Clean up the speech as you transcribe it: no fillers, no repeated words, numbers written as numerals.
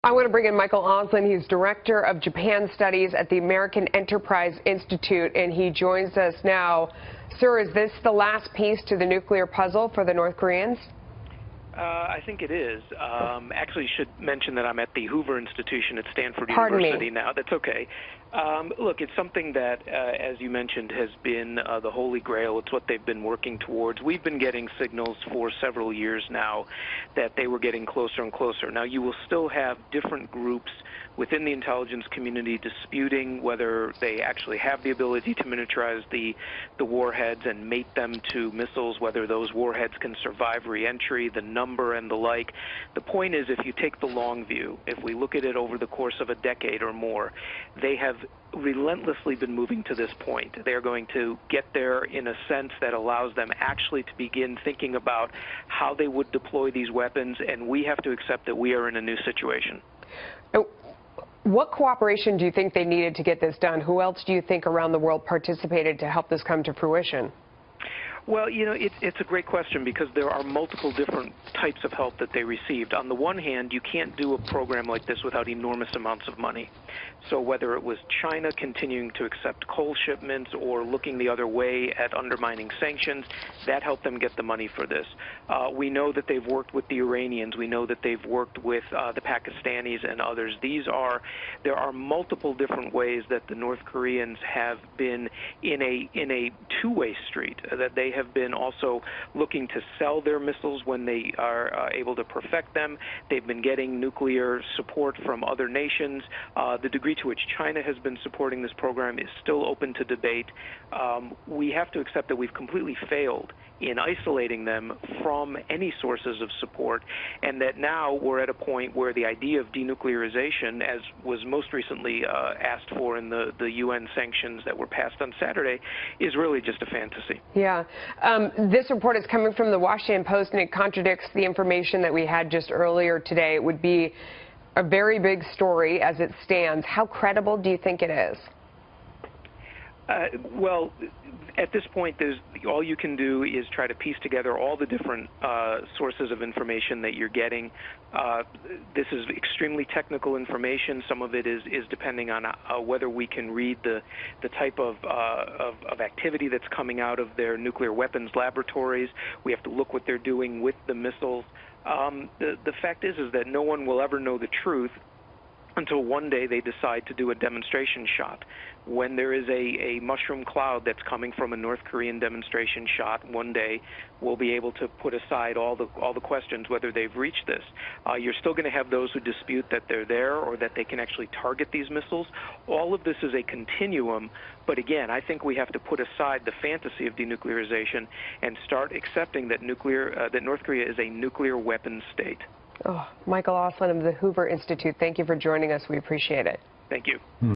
I want to bring in Michael Oslin. He's Director of Japan Studies at the American Enterprise Institute, and he joins us now. Sir, is this the last piece to the nuclear puzzle for the North Koreans? I think it is. Actually, should mention that I'm at the Hoover Institution at Stanford Pardon University me. now. That's okay. Look, it's something that, as you mentioned, has been the holy grail. It's what they've been working towards. We've been getting signals for several years now that they were getting closer and closer. Now, you will still have different groups within the intelligence community disputing whether they actually have the ability to miniaturize the warheads and mate them to missiles, whether those warheads can survive re-entry, the number and the like. The point is, if you take the long view, if we look at it over the course of a decade or more, they have relentlessly been moving to this point. They're going to get there in a sense that allows them actually to begin thinking about how they would deploy these weapons, and we have to accept that we are in a new situation. What cooperation do you think they needed to get this done? Who else do you think around the world participated to help this come to fruition? Well, you know, it's a great question because there are multiple different types of help that they received. On the one hand, you can't do a program like this without enormous amounts of money. So whether it was China continuing to accept coal shipments or looking the other way at undermining sanctions, that helped them get the money for this. We know that they've worked with the Iranians. We know that they've worked with the Pakistanis and others. There are multiple different ways that the North Koreans have been in a two-way street, that they have been also looking to sell their missiles when they are able to perfect them. They've been getting nuclear support from other nations. The degree to which China has been supporting this program is still open to debate. We have to accept that we've completely failed in isolating them from any sources of support, and that now we're at a point where the idea of denuclearization, as was most recently asked for in the UN sanctions that were passed on Saturday, is really just a fantasy. Yeah. This report is coming from the Washington Post, and it contradicts the information that we had just earlier today. It would be a very big story as it stands. How credible do you think it is? Well, at this point, all you can do is try to piece together all the different sources of information that you're getting. This is extremely technical information. Some of it is depending on whether we can read the type of activity that's coming out of their nuclear weapons laboratories. We have to look what they're doing with the missiles. The fact is that no one will ever know the truth until one day they decide to do a demonstration shot. When there is a mushroom cloud that's coming from a North Korean demonstration shot, one day we'll be able to put aside all the questions whether they've reached this. You're still going to have those who dispute that they're there or that they can actually target these missiles. All of this is a continuum, but again, I think we have to put aside the fantasy of denuclearization and start accepting that North Korea is a nuclear weapons state. Oh, Michael Oslin of the Hoover Institute, thank you for joining us. We appreciate it. Thank you.